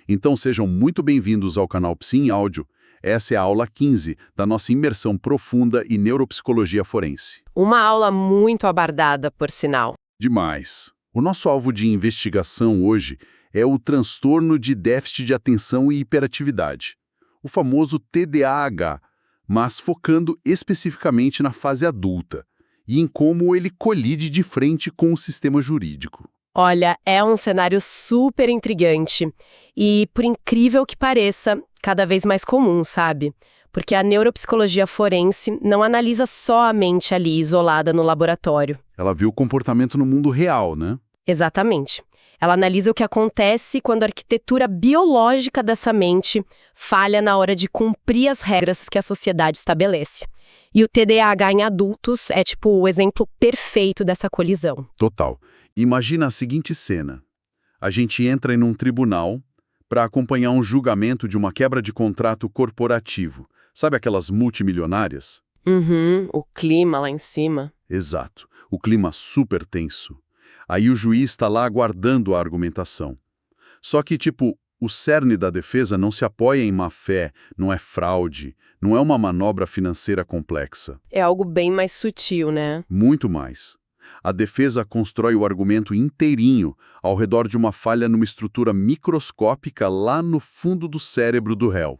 Então sejam muito bem-vindos ao canal Psi em Áudio. Essa é a aula 15 da nossa imersão profunda em neuropsicologia forense. Uma aula muito abordada, por sinal. Demais! O nosso alvo de investigação hoje é o transtorno de déficit de atenção e hiperatividade, o famoso TDAH, mas focando especificamente na fase adulta e em como ele colide de frente com o sistema jurídico. Olha, é um cenário super intrigante e, por incrível que pareça, cada vez mais comum, sabe? Porque a neuropsicologia forense não analisa só a mente ali isolada no laboratório. Ela viu o comportamento no mundo real, né? Exatamente. Ela analisa o que acontece quando a arquitetura biológica dessa mente falha na hora de cumprir as regras que a sociedade estabelece. E o TDAH em adultos é tipo o exemplo perfeito dessa colisão. Total. Imagina a seguinte cena. A gente entra em um tribunal para acompanhar um julgamento de uma quebra de contrato corporativo. Sabe aquelas multimilionárias? O clima lá em cima. Exato. O clima super tenso. Aí o juiz está lá aguardando a argumentação. Só que, o cerne da defesa não se apoia em má-fé, não é fraude, não é uma manobra financeira complexa. É algo bem mais sutil, né? Muito mais. A defesa constrói o argumento inteirinho ao redor de uma falha numa estrutura microscópica lá no fundo do cérebro do réu,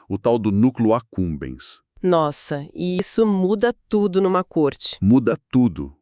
o tal do núcleo accumbens. Nossa, e isso muda tudo numa corte. Muda tudo.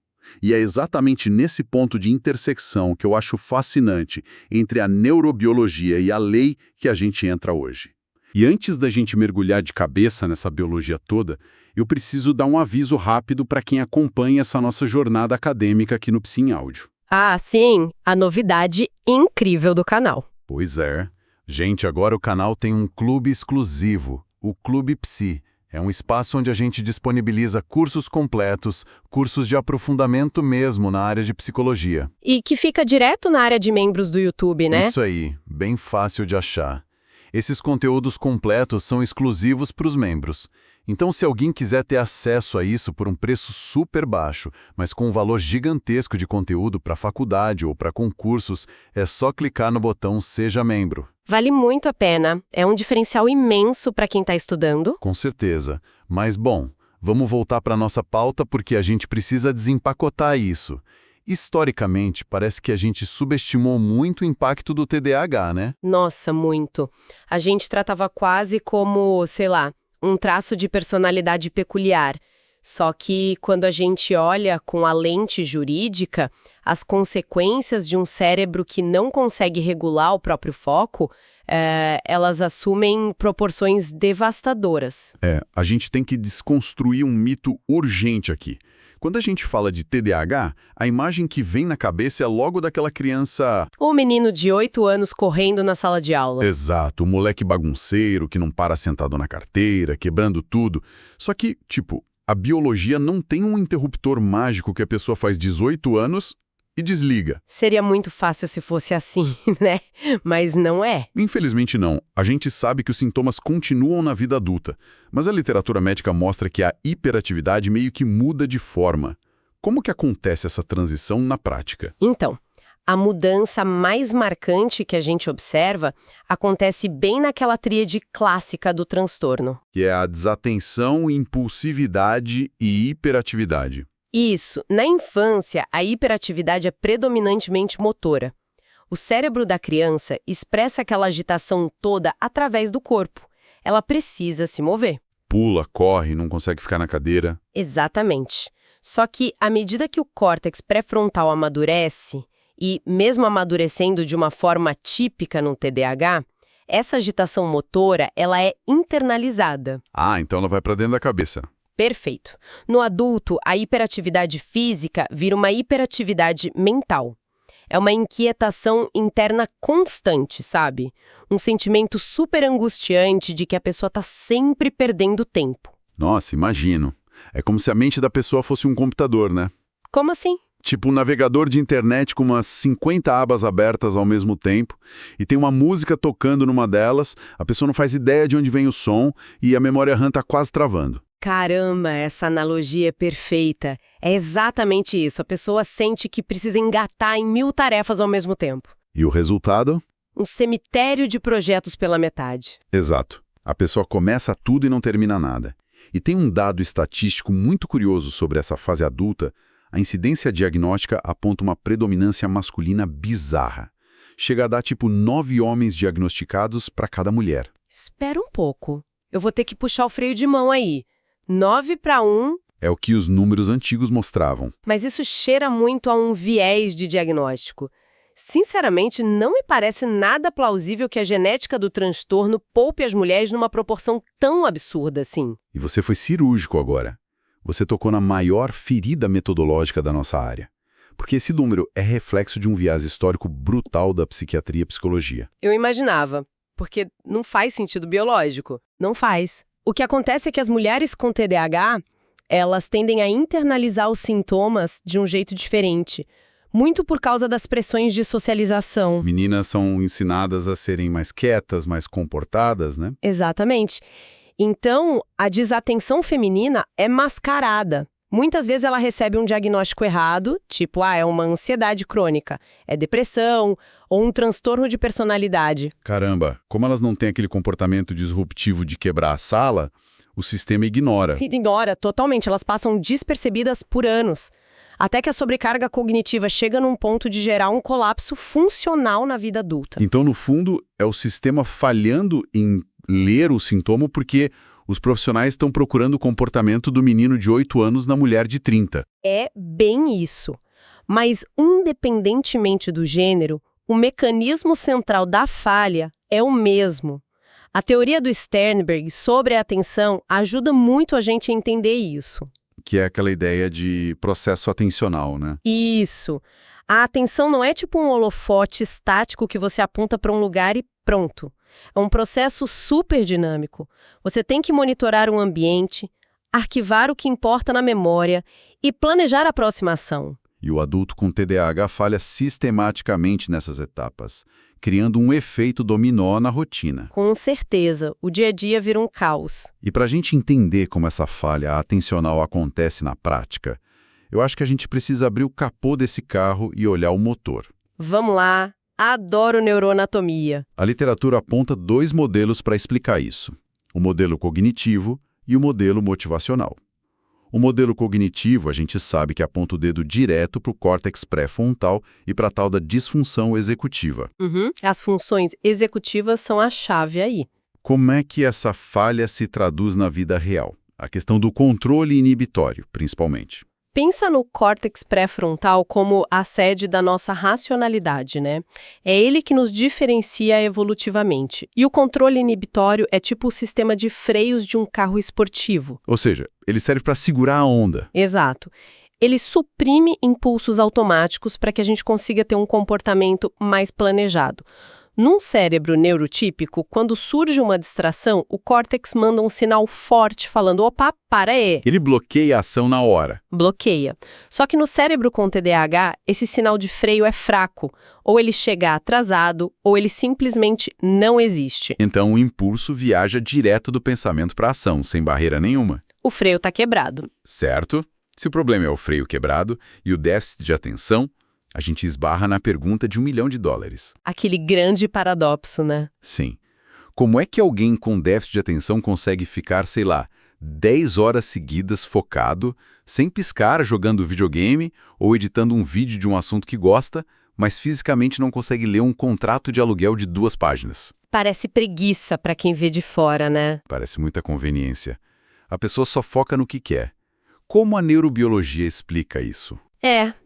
E é exatamente nesse ponto de intersecção que eu acho fascinante entre a neurobiologia e a lei que a gente entra hoje. E antes da gente mergulhar de cabeça nessa biologia toda, eu preciso dar um aviso rápido para quem acompanha essa nossa jornada acadêmica aqui no Psi em Áudio. Ah, sim, a novidade incrível do canal. Pois é. Gente, agora o canal tem um clube exclusivo, o Clube Psi. É um espaço onde a gente disponibiliza cursos completos, cursos de aprofundamento mesmo na área de psicologia. E que fica direto na área de membros do YouTube, né? Isso aí, bem fácil de achar. Esses conteúdos completos são exclusivos para os membros. Então, se alguém quiser ter acesso a isso por um preço super baixo, mas com um valor gigantesco de conteúdo para faculdade ou para concursos, é só clicar no botão Seja Membro. Vale muito a pena. É um diferencial imenso para quem está estudando. Com certeza. Mas, bom, vamos voltar para a nossa pauta porque a gente precisa desempacotar isso. Historicamente, parece que a gente subestimou muito o impacto do TDAH, né? Nossa, muito. A gente tratava quase como, sei lá, um traço de personalidade peculiar. Só que quando a gente olha com a lente jurídica, as consequências de um cérebro que não consegue regular o próprio foco, elas assumem proporções devastadoras. A gente tem que desconstruir um mito urgente aqui. Quando a gente fala de TDAH, a imagem que vem na cabeça é logo daquela criança... O menino de 8 anos correndo na sala de aula. Exato, o moleque bagunceiro que não para sentado na carteira, quebrando tudo. Só que, a biologia não tem um interruptor mágico que a pessoa faz 18 anos e desliga. Seria muito fácil se fosse assim, né? Mas não é. Infelizmente não. A gente sabe que os sintomas continuam na vida adulta, mas a literatura médica mostra que a hiperatividade meio que muda de forma. Como que acontece essa transição na prática? Então, a mudança mais marcante que a gente observa acontece bem naquela tríade clássica do transtorno. Que é a desatenção, impulsividade e hiperatividade. Isso. Na infância, a hiperatividade é predominantemente motora. O cérebro da criança expressa aquela agitação toda através do corpo. Ela precisa se mover. Pula, corre, não consegue ficar na cadeira. Exatamente. Só que, à medida que o córtex pré-frontal amadurece, e mesmo amadurecendo de uma forma típica no TDAH, essa agitação motora, ela é internalizada. Ah, então ela vai para dentro da cabeça. Perfeito. No adulto, a hiperatividade física vira uma hiperatividade mental. É uma inquietação interna constante, sabe? Um sentimento super angustiante de que a pessoa está sempre perdendo tempo. Nossa, imagino. É como se a mente da pessoa fosse um computador, né? Como assim? Tipo um navegador de internet com umas 50 abas abertas ao mesmo tempo, e tem uma música tocando numa delas, a pessoa não faz ideia de onde vem o som e a memória RAM está quase travando. Caramba, essa analogia é perfeita. É exatamente isso. A pessoa sente que precisa engatar em 1000 tarefas ao mesmo tempo. E o resultado? um cemitério de projetos pela metade. Exato. A pessoa começa tudo e não termina nada. E tem um dado estatístico muito curioso sobre essa fase adulta. A incidência diagnóstica aponta uma predominância masculina bizarra. Chega a dar tipo 9 homens diagnosticados para cada mulher. Espera um pouco. Eu vou ter que puxar o freio de mão aí. 9 para 1, É o que os números antigos mostravam. mas isso cheira muito a um viés de diagnóstico. Sinceramente, não me parece nada plausível que a genética do transtorno poupe as mulheres numa proporção tão absurda assim. E você foi cirúrgico agora. Você tocou na maior ferida metodológica da nossa área. Porque esse número é reflexo de um viés histórico brutal da psiquiatria e psicologia. Eu imaginava, porque não faz sentido biológico. Não faz. O que acontece é que as mulheres com TDAH, elas tendem a internalizar os sintomas de um jeito diferente. Muito por causa das pressões de socialização. Meninas são ensinadas a serem mais quietas, mais comportadas, né? Exatamente. Então, a desatenção feminina é mascarada. Muitas vezes ela recebe um diagnóstico errado, tipo, é uma ansiedade crônica, é depressão ou um transtorno de personalidade. Caramba, como elas não têm aquele comportamento disruptivo de quebrar a sala, o sistema ignora. Ignora totalmente, elas passam despercebidas por anos. Até que a sobrecarga cognitiva chega num ponto de gerar um colapso funcional na vida adulta. Então, no fundo, é o sistema falhando em ler o sintoma porque os profissionais estão procurando o comportamento do menino de 8 anos na mulher de 30. É bem isso. Mas, independentemente do gênero, o mecanismo central da falha é o mesmo. A teoria do Sternberg sobre a atenção ajuda muito a gente a entender isso. Que é aquela ideia de processo atencional, né? Isso. A atenção não é tipo um holofote estático que você aponta para um lugar e pronto. É um processo super dinâmico. Você tem que monitorar um ambiente, arquivar o que importa na memória e planejar a próxima ação. E o adulto com TDAH falha sistematicamente nessas etapas, criando um efeito dominó na rotina. Com certeza, o dia a dia vira um caos. E para a gente entender como essa falha atencional acontece na prática, eu acho que a gente precisa abrir o capô desse carro e olhar o motor. Vamos lá, adoro neuroanatomia. A literatura aponta 2 modelos para explicar isso: o modelo cognitivo e o modelo motivacional. O modelo cognitivo, a gente sabe que aponta o dedo direto para o córtex pré-frontal e para a tal da disfunção executiva. As funções executivas são a chave aí. Como é que essa falha se traduz na vida real? A questão do controle inibitório, principalmente. Pensa no córtex pré-frontal como a sede da nossa racionalidade, né? É ele que nos diferencia evolutivamente. E o controle inibitório é tipo o sistema de freios de um carro esportivo. Ou seja, ele serve para segurar a onda. Exato. Ele suprime impulsos automáticos para que a gente consiga ter um comportamento mais planejado. Num cérebro neurotípico, quando surge uma distração, o córtex manda um sinal forte falando, opa, para aí. Ele bloqueia a ação na hora. Bloqueia. Só que no cérebro com TDAH, esse sinal de freio é fraco. Ou ele chega atrasado, ou ele simplesmente não existe. Então o impulso viaja direto do pensamento para a ação, sem barreira nenhuma. O freio está quebrado. Certo? Se o problema é o freio quebrado e o déficit de atenção, a gente esbarra na pergunta de $1 milhão. Aquele grande paradoxo, né? Sim. Como é que alguém com déficit de atenção consegue ficar, sei lá, 10 horas seguidas focado, sem piscar, jogando videogame ou editando um vídeo de um assunto que gosta, mas fisicamente não consegue ler um contrato de aluguel de 2 páginas? Parece preguiça para quem vê de fora, né? Parece muita conveniência. A pessoa só foca no que quer. Como a neurobiologia explica isso?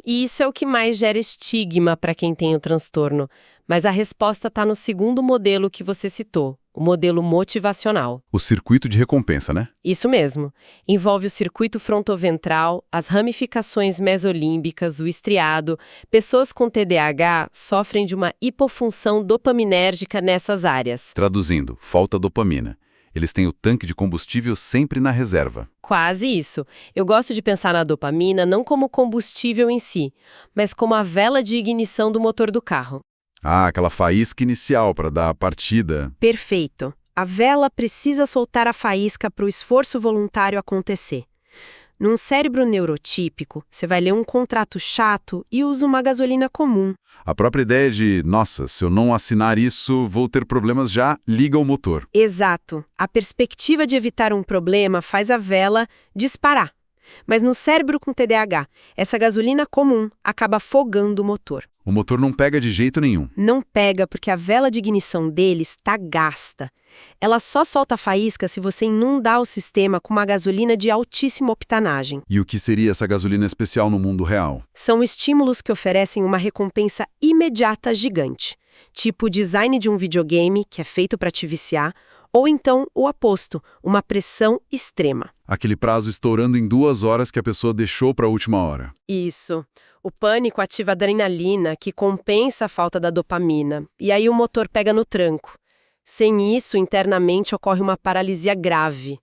E isso é o que mais gera estigma para quem tem o transtorno. Mas a resposta está no segundo modelo que você citou, o modelo motivacional. O circuito de recompensa, né? Isso mesmo. Envolve o circuito frontoventral, as ramificações mesolímbicas, o estriado. Pessoas com TDAH sofrem de uma hipofunção dopaminérgica nessas áreas. Traduzindo, falta dopamina. Eles têm o tanque de combustível sempre na reserva. Quase isso. Eu gosto de pensar na dopamina não como combustível em si, mas como a vela de ignição do motor do carro. Ah, aquela faísca inicial para dar a partida. Perfeito. A vela precisa soltar a faísca para o esforço voluntário acontecer. Num cérebro neurotípico, você vai ler um contrato chato e usa uma gasolina comum. A própria ideia de, nossa, se eu não assinar isso, vou ter problemas já, liga o motor. Exato. A perspectiva de evitar um problema faz a vela disparar. Mas no cérebro com TDAH, essa gasolina comum acaba afogando o motor. O motor não pega de jeito nenhum. Não pega porque a vela de ignição dele está gasta. Ela só solta faísca se você inundar o sistema com uma gasolina de altíssima octanagem. E o que seria essa gasolina especial no mundo real? São estímulos que oferecem uma recompensa imediata gigante, tipo o design de um videogame que é feito para te viciar, ou então o oposto, uma pressão extrema. Aquele prazo estourando em 2 horas que a pessoa deixou para a última hora. Isso. O pânico ativa a adrenalina, que compensa a falta da dopamina, e aí o motor pega no tranco. Sem isso, internamente ocorre uma paralisia grave.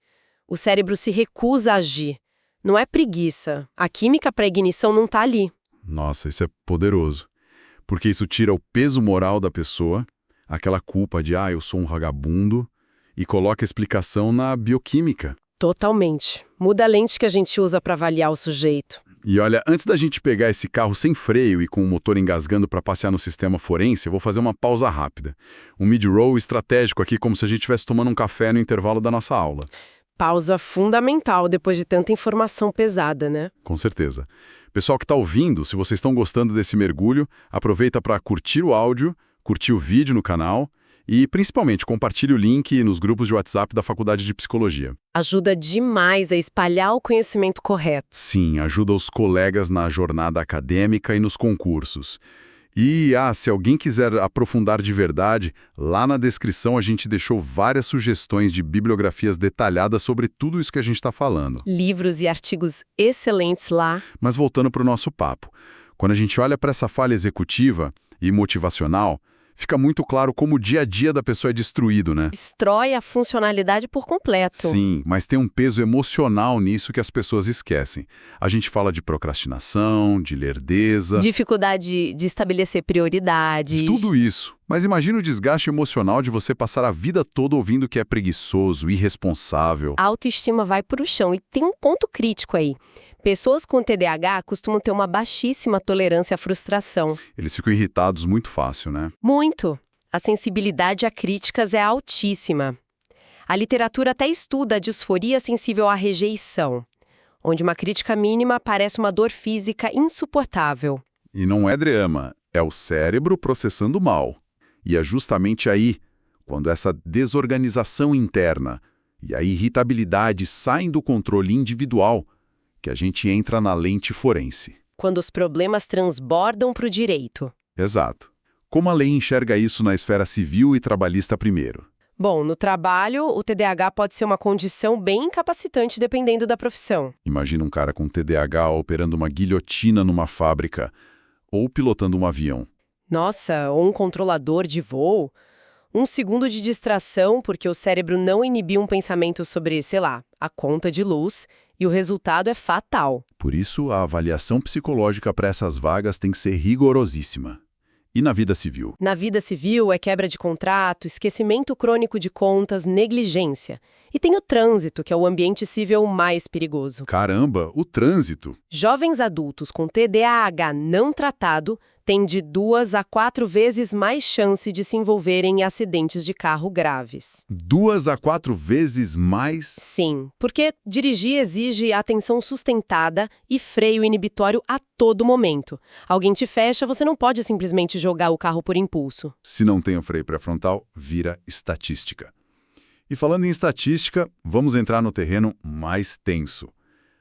O cérebro se recusa a agir. Não é preguiça. A química para ignição não está ali. Nossa, isso é poderoso. Porque isso tira o peso moral da pessoa, aquela culpa de, eu sou um vagabundo, e coloca a explicação na bioquímica. Totalmente. Muda a lente que a gente usa para avaliar o sujeito. E olha, antes da gente pegar esse carro sem freio e com o motor engasgando para passear no sistema forense, eu vou fazer uma pausa rápida. Um mid-roll estratégico aqui, como se a gente estivesse tomando um café no intervalo da nossa aula. Pausa fundamental depois de tanta informação pesada, né? Com certeza. Pessoal que está ouvindo, se vocês estão gostando desse mergulho, aproveita para curtir o áudio, curtir o vídeo no canal e, principalmente, compartilhe o link nos grupos de WhatsApp da Faculdade de Psicologia. Ajuda demais a espalhar o conhecimento correto. Sim, ajuda os colegas na jornada acadêmica e nos concursos. E, se alguém quiser aprofundar de verdade, lá na descrição a gente deixou várias sugestões de bibliografias detalhadas sobre tudo isso que a gente está falando. Livros e artigos excelentes lá. Mas voltando para o nosso papo, quando a gente olha para essa falha executiva e motivacional, fica muito claro como o dia a dia da pessoa é destruído, né? Destrói a funcionalidade por completo. Sim, mas tem um peso emocional nisso que as pessoas esquecem. A gente fala de procrastinação, de lerdeza... Dificuldade de estabelecer prioridades. De tudo isso. Mas imagina o desgaste emocional de você passar a vida toda ouvindo que é preguiçoso, irresponsável. A autoestima vai para o chão e tem um ponto crítico aí. Pessoas com TDAH costumam ter uma baixíssima tolerância à frustração. Eles ficam irritados muito fácil, né? Muito. A sensibilidade a críticas é altíssima. A literatura até estuda a disforia sensível à rejeição, onde uma crítica mínima parece uma dor física insuportável. E não é drama, é o cérebro processando mal. E é justamente aí, quando essa desorganização interna e a irritabilidade saem do controle individual, que a gente entra na lente forense. Quando os problemas transbordam para o direito. Exato. Como a lei enxerga isso na esfera civil e trabalhista primeiro? Bom, no trabalho, o TDAH pode ser uma condição bem incapacitante dependendo da profissão. Imagina um cara com TDAH operando uma guilhotina numa fábrica ou pilotando um avião. Nossa, ou um controlador de voo. 1 segundo de distração porque o cérebro não inibiu um pensamento sobre, sei lá, a conta de luz, e o resultado é fatal. Por isso, a avaliação psicológica para essas vagas tem que ser rigorosíssima. E na vida civil? Na vida civil é quebra de contrato, esquecimento crônico de contas, negligência. E tem o trânsito, que é o ambiente civil mais perigoso. Caramba, o trânsito! Jovens adultos com TDAH não tratado têm de 2 a 4 vezes mais chance de se envolverem em acidentes de carro graves. 2 a 4 vezes mais? Sim, porque dirigir exige atenção sustentada e freio inibitório a todo momento. Alguém te fecha, você não pode simplesmente jogar o carro por impulso. Se não tem o freio pré-frontal, vira estatística. E falando em estatística, vamos entrar no terreno mais tenso.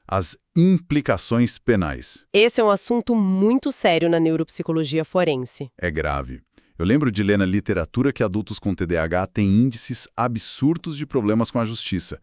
As implicações penais. Esse é um assunto muito sério na neuropsicologia forense. É grave. Eu lembro de ler na literatura que adultos com TDAH têm índices absurdos de problemas com a justiça.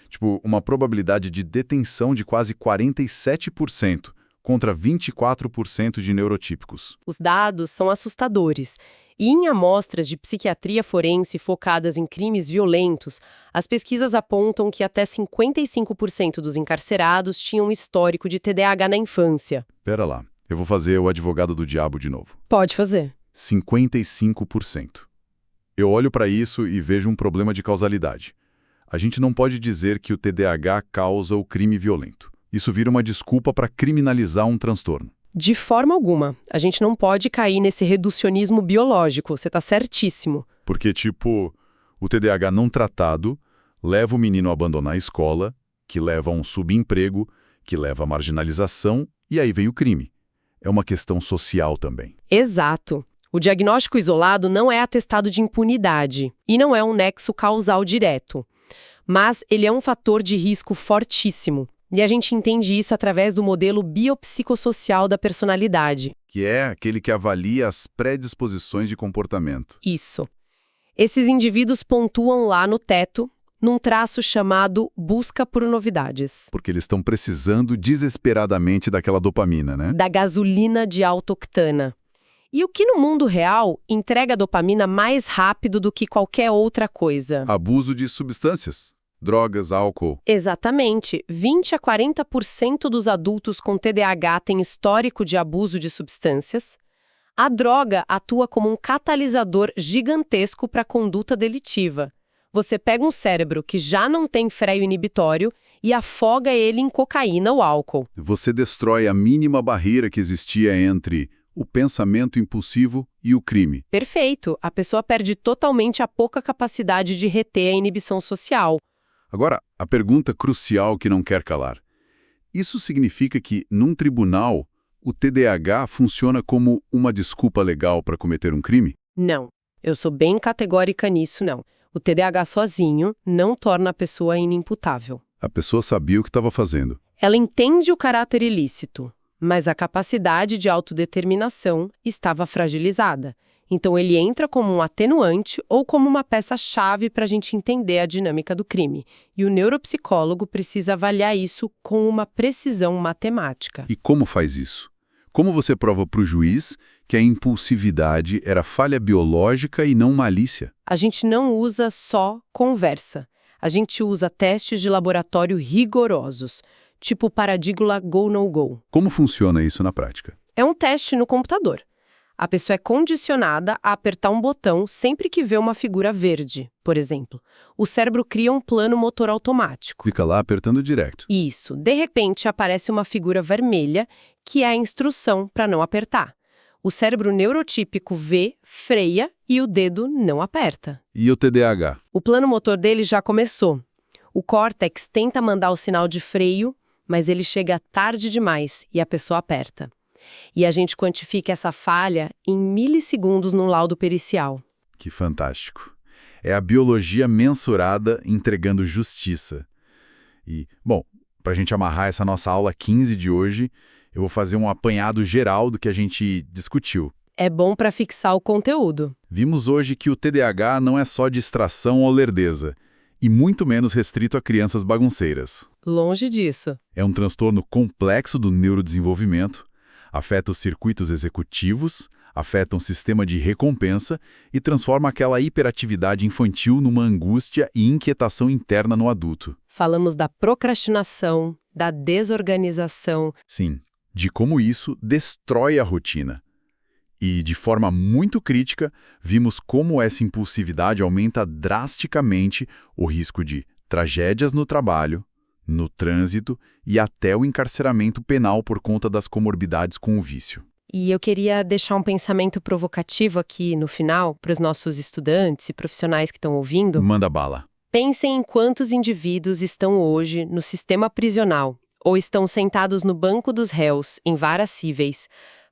Tipo, uma probabilidade de detenção de quase 47%, contra 24% de neurotípicos. Os dados são assustadores. E em amostras de psiquiatria forense focadas em crimes violentos, as pesquisas apontam que até 55% dos encarcerados tinham histórico de TDAH na infância. Pera lá, eu vou fazer o advogado do diabo de novo. Pode fazer. 55%. Eu olho para isso e vejo um problema de causalidade. A gente não pode dizer que o TDAH causa o crime violento. Isso vira uma desculpa para criminalizar um transtorno. De forma alguma. A gente não pode cair nesse reducionismo biológico, você está certíssimo. Porque, tipo, o TDAH não tratado leva o menino a abandonar a escola, que leva a um subemprego, que leva à marginalização, e aí vem o crime. É uma questão social também. Exato. O diagnóstico isolado não é atestado de impunidade e não é um nexo causal direto. Mas ele é um fator de risco fortíssimo. E a gente entende isso através do modelo biopsicossocial da personalidade. Que é aquele que avalia as predisposições de comportamento. Isso. Esses indivíduos pontuam lá no teto, num traço chamado busca por novidades. Porque eles estão precisando desesperadamente daquela dopamina, né? Da gasolina de alta octana. E o que no mundo real entrega a dopamina mais rápido do que qualquer outra coisa? Abuso de substâncias. Drogas, álcool. Exatamente. 20 a 40% dos adultos com TDAH têm histórico de abuso de substâncias. A droga atua como um catalisador gigantesco para a conduta delitiva. Você pega um cérebro que já não tem freio inibitório e afoga ele em cocaína ou álcool. Você destrói a mínima barreira que existia entre o pensamento impulsivo e o crime. Perfeito. A pessoa perde totalmente a pouca capacidade de reter a inibição social. Agora, a pergunta crucial que não quer calar. Isso significa que, num tribunal, o TDAH funciona como uma desculpa legal para cometer um crime? Não. Eu sou bem categórica nisso, não. O TDAH sozinho não torna a pessoa inimputável. A pessoa sabia o que estava fazendo. Ela entende o caráter ilícito, mas a capacidade de autodeterminação estava fragilizada. Então ele entra como um atenuante ou como uma peça-chave para a gente entender a dinâmica do crime. E o neuropsicólogo precisa avaliar isso com uma precisão matemática. E como faz isso? Como você prova para o juiz que a impulsividade era falha biológica e não malícia? A gente não usa só conversa. A gente usa testes de laboratório rigorosos, tipo o paradigma go-no-go. Como funciona isso na prática? É um teste no computador. A pessoa é condicionada a apertar um botão sempre que vê uma figura verde, por exemplo. O cérebro cria um plano motor automático. Fica lá apertando direto. Isso. De repente, aparece uma figura vermelha, que é a instrução para não apertar. O cérebro neurotípico vê, freia e o dedo não aperta. E o TDAH? O plano motor dele já começou. O córtex tenta mandar o sinal de freio, mas ele chega tarde demais e a pessoa aperta. E a gente quantifica essa falha em milissegundos no laudo pericial. Que fantástico. É a biologia mensurada entregando justiça. E, bom, para a gente amarrar essa nossa aula 15 de hoje, eu vou fazer um apanhado geral do que a gente discutiu. É bom para fixar o conteúdo. Vimos hoje que o TDAH não é só distração ou lerdeza, e muito menos restrito a crianças bagunceiras. Longe disso. É um transtorno complexo do neurodesenvolvimento, afeta os circuitos executivos, afeta um sistema de recompensa e transforma aquela hiperatividade infantil numa angústia e inquietação interna no adulto. Falamos da procrastinação, da desorganização. Sim, de como isso destrói a rotina. E, de forma muito crítica, vimos como essa impulsividade aumenta drasticamente o risco de tragédias no trabalho, no trânsito e até o encarceramento penal por conta das comorbidades com o vício. E eu queria deixar um pensamento provocativo aqui no final para os nossos estudantes e profissionais que estão ouvindo. Manda bala. Pensem em quantos indivíduos estão hoje no sistema prisional ou estão sentados no banco dos réus em varas cíveis,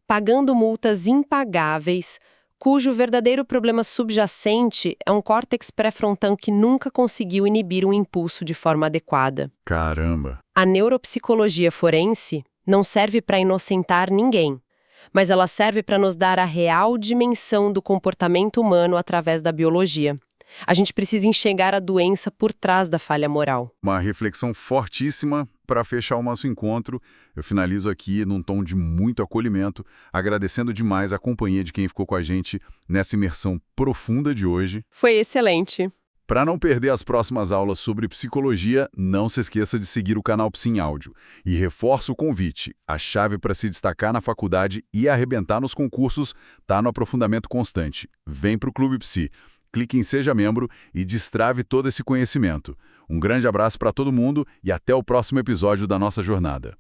pagando multas impagáveis, cujo verdadeiro problema subjacente é um córtex pré-frontal que nunca conseguiu inibir um impulso de forma adequada. Caramba! A neuropsicologia forense não serve para inocentar ninguém, mas ela serve para nos dar a real dimensão do comportamento humano através da biologia. A gente precisa enxergar a doença por trás da falha moral. Uma reflexão fortíssima para fechar o nosso encontro. Eu finalizo aqui num tom de muito acolhimento, agradecendo demais a companhia de quem ficou com a gente nessa imersão profunda de hoje. Foi excelente. Para não perder as próximas aulas sobre psicologia, não se esqueça de seguir o canal Psi em Áudio. E reforço o convite. A chave para se destacar na faculdade e arrebentar nos concursos está no aprofundamento constante. Vem para o Clube Psi. clique em Seja Membro e destrave todo esse conhecimento. Um grande abraço para todo mundo e até o próximo episódio da nossa jornada.